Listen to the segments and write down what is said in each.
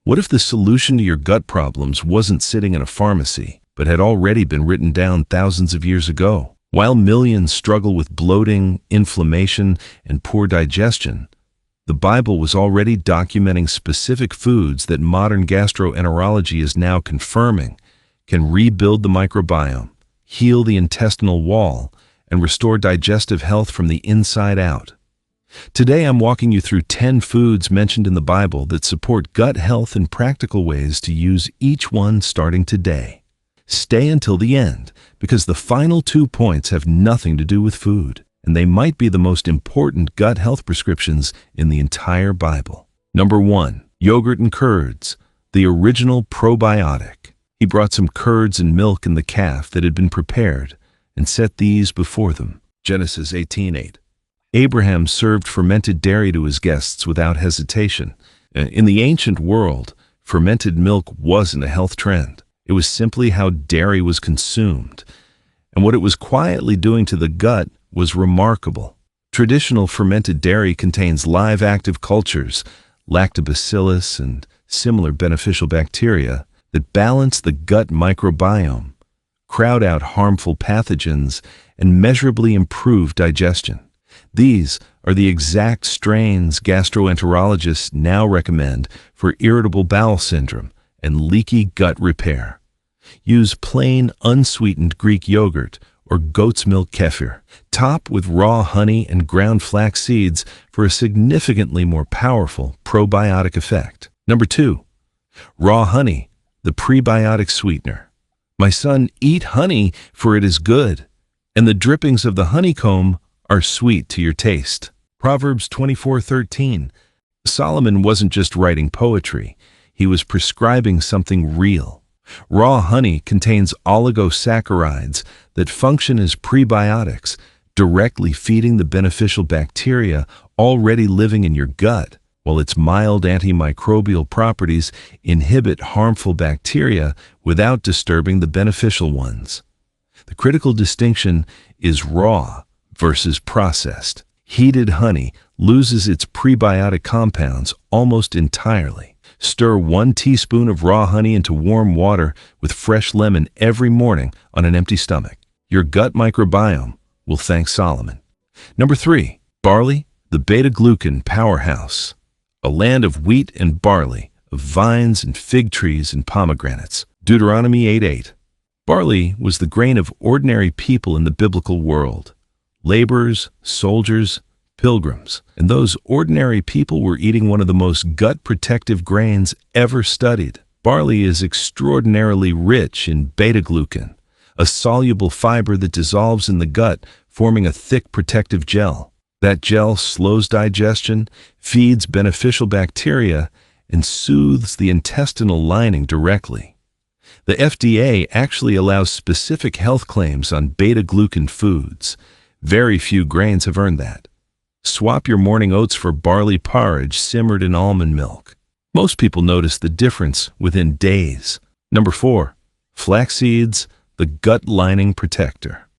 What if the solution to your gut problems wasn't sitting in a pharmacy, but had already been written down thousands of years ago? While millions struggle with bloating, inflammation, and poor digestion, the Bible was already documenting specific foods that modern gastroenterology is now confirming can rebuild the microbiome, heal the intestinal wall, and restore digestive health from the inside out. Today I'm walking you through 10 foods mentioned in the Bible that support gut health and practical ways to use each one starting today. Stay until the end, because the final 2 points have nothing to do with food, and they might be the most important gut health prescriptions in the entire Bible. Number 1. Yogurt and curds, the original probiotic. He brought some curds and milk in the calf that had been prepared and set these before them. Genesis 18:8. Abraham served fermented dairy to his guests without hesitation. In the ancient world, fermented milk wasn't a health trend. It was simply how dairy was consumed, and what it was quietly doing to the gut was remarkable. Traditional fermented dairy contains live active cultures, lactobacillus, and similar beneficial bacteria that balance the gut microbiome, crowd out harmful pathogens, and measurably improve digestion. These are the exact strains gastroenterologists now recommend for irritable bowel syndrome and leaky gut repair. Use plain, unsweetened Greek yogurt or goat's milk kefir. Top with raw honey and ground flax seeds for a significantly more powerful probiotic effect. Number 2. Raw honey, the prebiotic sweetener. My son, eat honey, for it is good, and the drippings of the honeycomb are sweet to your taste. Proverbs 24:13. Solomon wasn't just writing poetry, he was prescribing something real. Raw honey contains oligosaccharides that function as prebiotics, directly feeding the beneficial bacteria already living in your gut, while its mild antimicrobial properties inhibit harmful bacteria without disturbing the beneficial ones. The critical distinction is raw versus processed. Heated honey loses its prebiotic compounds almost entirely. Stir 1 teaspoon of raw honey into warm water with fresh lemon every morning on an empty stomach. Your gut microbiome will thank Solomon. Number 3. Barley, the beta-glucan powerhouse. A land of wheat and barley, of vines and fig trees and pomegranates. Deuteronomy 8:8. Barley was the grain of ordinary people in the biblical world. Laborers, soldiers, pilgrims, and those ordinary people were eating one of the most gut-protective grains ever studied. Barley is extraordinarily rich in beta-glucan, a soluble fiber that dissolves in the gut, forming a thick protective gel. That gel slows digestion, feeds beneficial bacteria, and soothes the intestinal lining directly. The FDA actually allows specific health claims on beta-glucan foods. Very few grains have earned that. Swap your morning oats for barley porridge simmered in almond milk. Most people notice the difference within days. Number 4. Flaxseeds, the gut lining protector.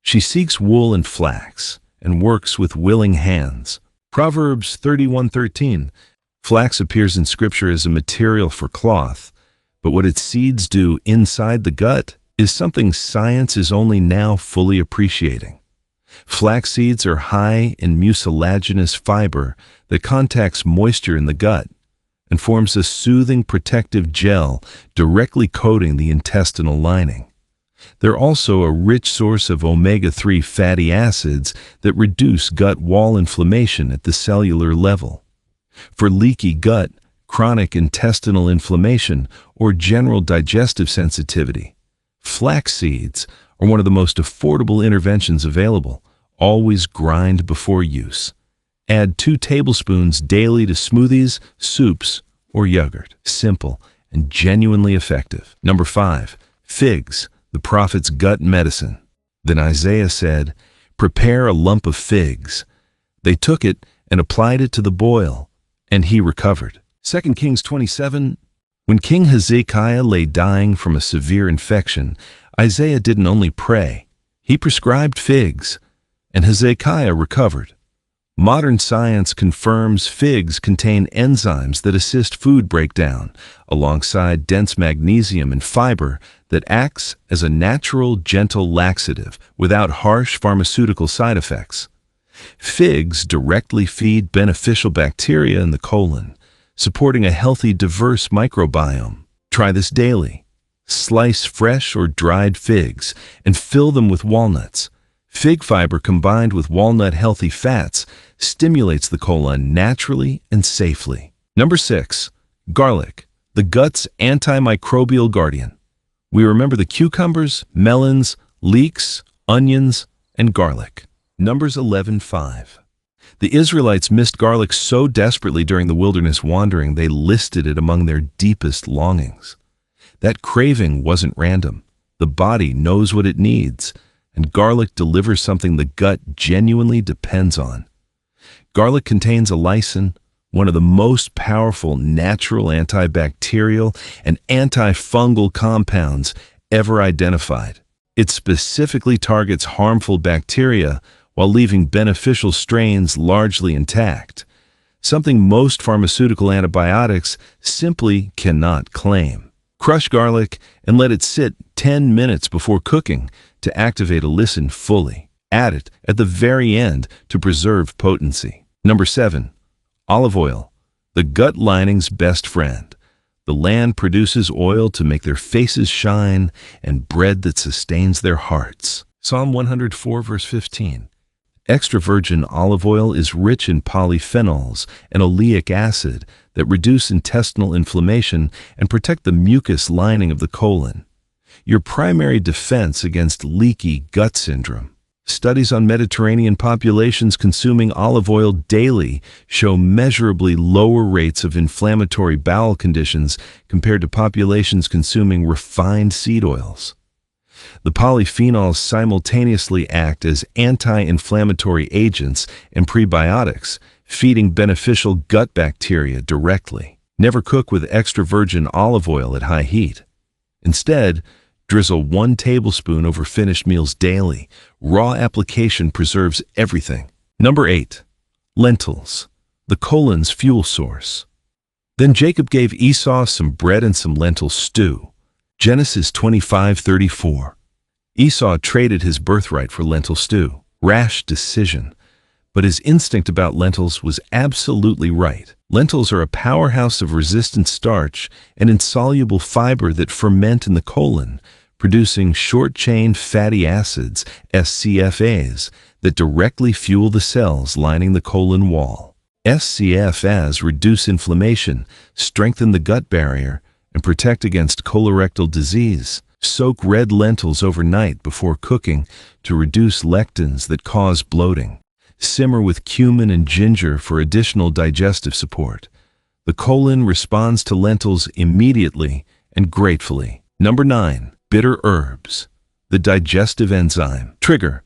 She seeks wool and flax and works with willing hands. Proverbs 31:13. Flax appears in Scripture as a material for cloth, but what its seeds do inside the gut is something science is only now fully appreciating. Flax seeds are high in mucilaginous fiber that contacts moisture in the gut and forms a soothing protective gel directly coating the intestinal lining. They're also a rich source of omega-3 fatty acids that reduce gut wall inflammation at the cellular level. For leaky gut, chronic intestinal inflammation, or general digestive sensitivity, flax seeds are one of the most affordable interventions available. Always grind before use. Add 2 tablespoons daily to smoothies, soups, or yogurt. Simple and genuinely effective. Number 5. Figs, the prophet's gut medicine. Then Isaiah said, "Prepare a lump of figs." They took it and applied it to the boil, and he recovered. 2 Kings 27. When King Hezekiah lay dying from a severe infection, Isaiah didn't only pray, he prescribed figs, and Hezekiah recovered. Modern science confirms figs contain enzymes that assist food breakdown, alongside dense magnesium and fiber that acts as a natural, gentle laxative without harsh pharmaceutical side effects. Figs directly feed beneficial bacteria in the colon, supporting a healthy, diverse microbiome. Try this daily. Slice fresh or dried figs and fill them with walnuts. Fig fiber combined with walnut-healthy fats stimulates the colon naturally and safely. Number 6. Garlic, the gut's antimicrobial guardian. We remember the cucumbers, melons, leeks, onions, and garlic. Numbers 11:5. The Israelites missed garlic so desperately during the wilderness wandering they listed it among their deepest longings. That craving wasn't random. The body knows what it needs, and garlic delivers something the gut genuinely depends on. Garlic contains allicin, one of the most powerful natural antibacterial and antifungal compounds ever identified. It specifically targets harmful bacteria while leaving beneficial strains largely intact, something most pharmaceutical antibiotics simply cannot claim. Crush garlic and let it sit 10 minutes before cooking to activate allicin fully. Add it at the very end to preserve potency. Number 7. Olive oil, the gut lining's best friend. The land produces oil to make their faces shine and bread that sustains their hearts. Psalm 104 verse 15. Extra virgin olive oil is rich in polyphenols and oleic acid that reduce intestinal inflammation and protect the mucus lining of the colon, your primary defense against leaky gut syndrome. Studies on Mediterranean populations consuming olive oil daily show measurably lower rates of inflammatory bowel conditions compared to populations consuming refined seed oils. The polyphenols simultaneously act as anti-inflammatory agents and prebiotics, feeding beneficial gut bacteria directly. Never cook with extra virgin olive oil at high heat. Instead, drizzle 1 tablespoon over finished meals daily. Raw application preserves everything. Number 8. Lentils, the colon's fuel source. Then Jacob gave Esau some bread and some lentil stew. Genesis 25:34. Esau traded his birthright for lentil stew. Rash decision. But his instinct about lentils was absolutely right. Lentils are a powerhouse of resistant starch and insoluble fiber that ferment in the colon, producing short-chain fatty acids, SCFAs, that directly fuel the cells lining the colon wall. SCFAs reduce inflammation, strengthen the gut barrier, and protect against colorectal disease. Soak red lentils overnight before cooking to reduce lectins that cause bloating. Simmer with cumin and ginger for additional digestive support. The colon responds to lentils immediately and gratefully. Number 9. Bitter herbs, the digestive enzyme. Trigger: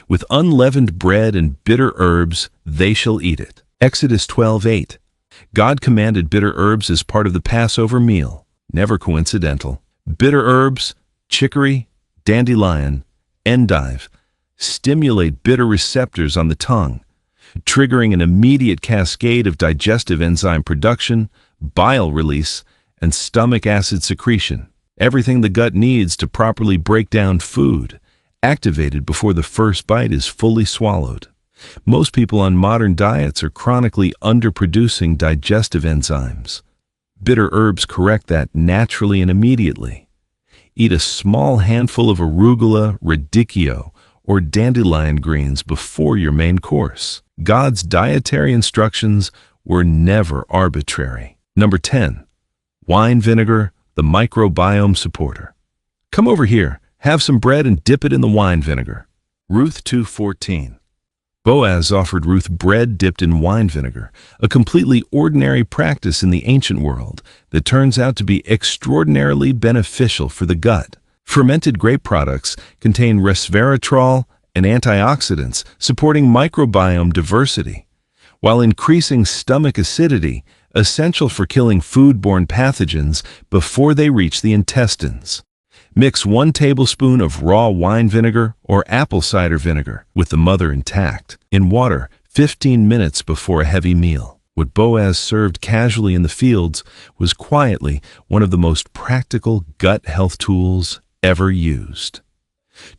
with unleavened bread and bitter herbs, they shall eat it. Exodus 12:8. God commanded bitter herbs as part of the Passover meal. Never coincidental. Bitter herbs, chicory, dandelion, endive, stimulate bitter receptors on the tongue, triggering an immediate cascade of digestive enzyme production, bile release, and stomach acid secretion. Everything the gut needs to properly break down food, activated before the first bite is fully swallowed. Most people on modern diets are chronically underproducing digestive enzymes. Bitter herbs correct that naturally and immediately. Eat a small handful of arugula, radicchio, or dandelion greens before your main course. God's dietary instructions were never arbitrary. Number 10. Wine vinegar, the microbiome supporter. Come over here, have some bread and dip it in the wine vinegar. Ruth 2:14. Boaz offered Ruth bread dipped in wine vinegar, a completely ordinary practice in the ancient world that turns out to be extraordinarily beneficial for the gut. Fermented grape products contain resveratrol and antioxidants, supporting microbiome diversity, while increasing stomach acidity, essential for killing foodborne pathogens before they reach the intestines. Mix 1 tablespoon of raw wine vinegar or apple cider vinegar with the mother intact in water 15 minutes before a heavy meal. What Boaz served casually in the fields was quietly one of the most practical gut health tools ever used.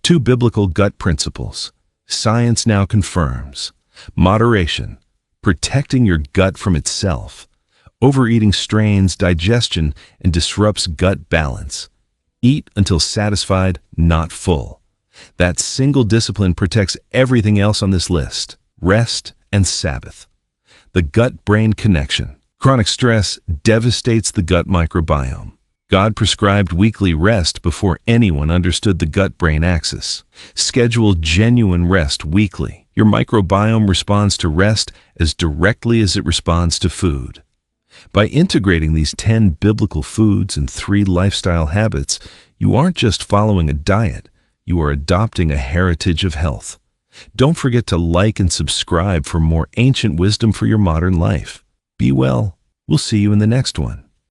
2 biblical gut principles. Science now confirms. Moderation, protecting your gut from itself. Overeating strains digestion and disrupts gut balance. Eat until satisfied, not full. That single discipline protects everything else on this list. Rest and Sabbath. The gut-brain connection. Chronic stress devastates the gut microbiome. God prescribed weekly rest before anyone understood the gut-brain axis. Schedule genuine rest weekly. Your microbiome responds to rest as directly as it responds to food. By integrating these 10 biblical foods and 3 lifestyle habits, you aren't just following a diet, you are adopting a heritage of health. Don't forget to like and subscribe for more ancient wisdom for your modern life. Be well. We'll see you in the next one.